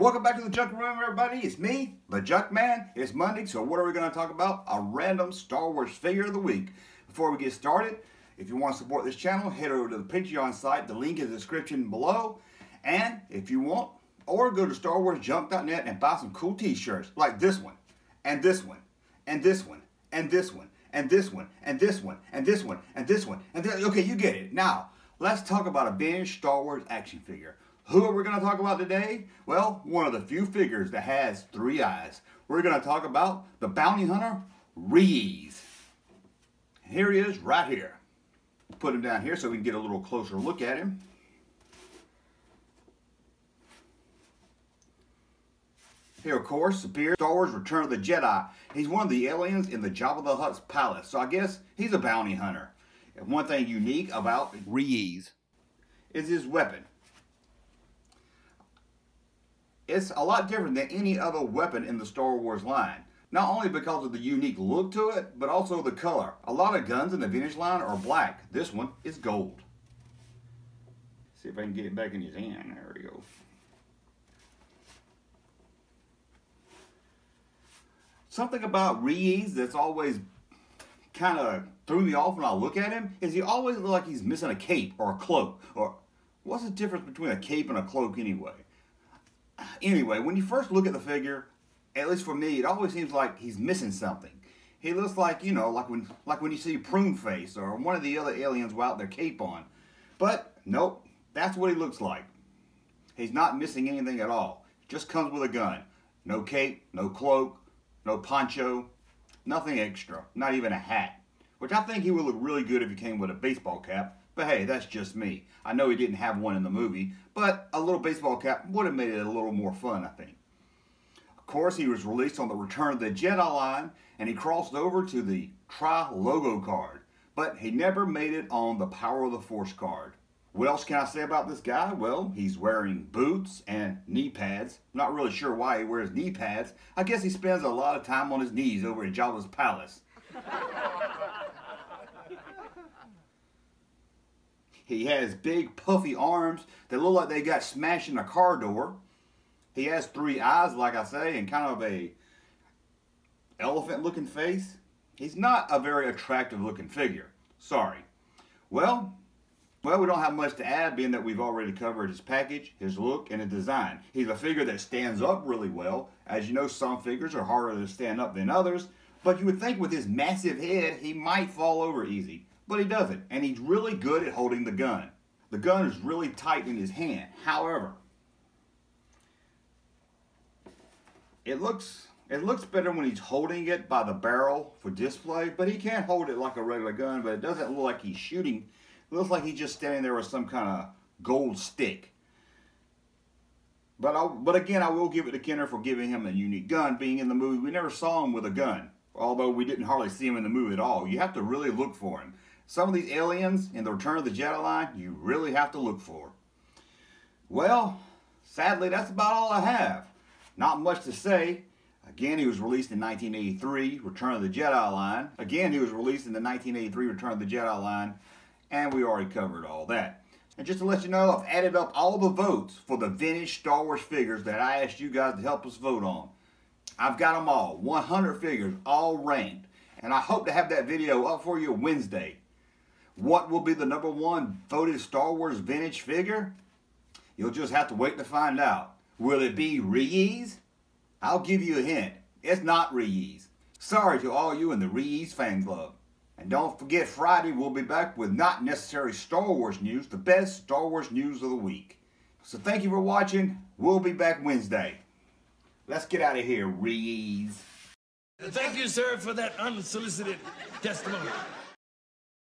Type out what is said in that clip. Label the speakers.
Speaker 1: Welcome back to the Junkman Room, everybody. It's me, the Junkman. It's Monday, so what are we going to talk about? A random Star Wars figure of the week. Before we get started, if you want to support this channel, head over to the Patreon site. The link is in the description below. And if you want, or go to StarWarsJunk.net and buy some cool t-shirts like this one, and this one, and this one, and this one, and this one, and this one, and this one, and this one, and this. Okay, you get it. Now, let's talk about a vintage Star Wars action figure. Who are we going to talk about today? Well, one of the few figures that has 3 eyes. We're going to talk about the bounty hunter, Ree-Yees. Here he is right here. Put him down here so we can get a little closer look at him. Here, of course, appears Star Wars Return of the Jedi. He's one of the aliens in the Jabba the Hutt's palace, so I guess he's a bounty hunter. And one thing unique about Ree-Yees is his weapon. It's a lot different than any other weapon in the Star Wars line. Not only because of the unique look to it, but also the color. A lot of guns in the vintage line are black. This one is gold. See if I can get it back in his hand. There we go. Something about Ree-Yees that's always kind of threw me off when I look at him is he always looks like he's missing a cape or a cloak. Or what's the difference between a cape and a cloak anyway? Anyway, when you first look at the figure, at least for me, it always seems like he's missing something. He looks like, you know, like when you see Prune Face or one of the other aliens without their cape on. But nope, that's what he looks like. He's not missing anything at all. Just comes with a gun. No cape, no cloak, no poncho, nothing extra, not even a hat. Which I think he would look really good if he came with a baseball cap. But hey, that's just me. I know he didn't have one in the movie, but a little baseball cap would have made it a little more fun, I think. Of course, he was released on the Return of the Jedi line, and he crossed over to the Tri-Logo card. But he never made it on the Power of the Force card. What else can I say about this guy? Well, he's wearing boots and knee pads. I'm not really sure why he wears knee pads. I guess he spends a lot of time on his knees over in Jabba's palace. He has big puffy arms that look like they got smashed in a car door. He has 3 eyes, like I say, and kind of a elephant looking face. He's not a very attractive looking figure. Sorry. Well, we don't have much to add, being that we've already covered his package, his look, and his design. He's a figure that stands up really well. As you know, some figures are harder to stand up than others, but you would think with his massive head, he might fall over easy. But he doesn't, and he's really good at holding the gun. The gun is really tight in his hand. However, it looks better when he's holding it by the barrel for display, but he can't hold it like a regular gun, but it doesn't look like he's shooting. It looks like he's just standing there with some kind of gold stick. But again, I will give it to Kenner for giving him a unique gun. Being in the movie, we never saw him with a gun, although we didn't hardly see him in the movie at all. You have to really look for him. Some of these aliens in the Return of the Jedi line, you really have to look for. Well, sadly, that's about all I have. Not much to say. Again, he was released in 1983, Return of the Jedi line. Again, he was released in the 1983 Return of the Jedi line. And we already covered all that. And just to let you know, I've added up all the votes for the vintage Star Wars figures that I asked you guys to help us vote on. I've got them all, 100 figures, all ranked. And I hope to have that video up for you Wednesday. What will be the #1 voted Star Wars vintage figure? You'll just have to wait to find out. Will it be Ree-Yees? I'll give you a hint. It's not Ree-Yees. Sorry to all you in the Ree-Yees fan club. And don't forget, Friday we'll be back with not necessarily Star Wars news, the best Star Wars news of the week. So thank you for watching. We'll be back Wednesday. Let's get out of here, Ree-Yees.
Speaker 2: Thank you, sir, for that unsolicited testimony.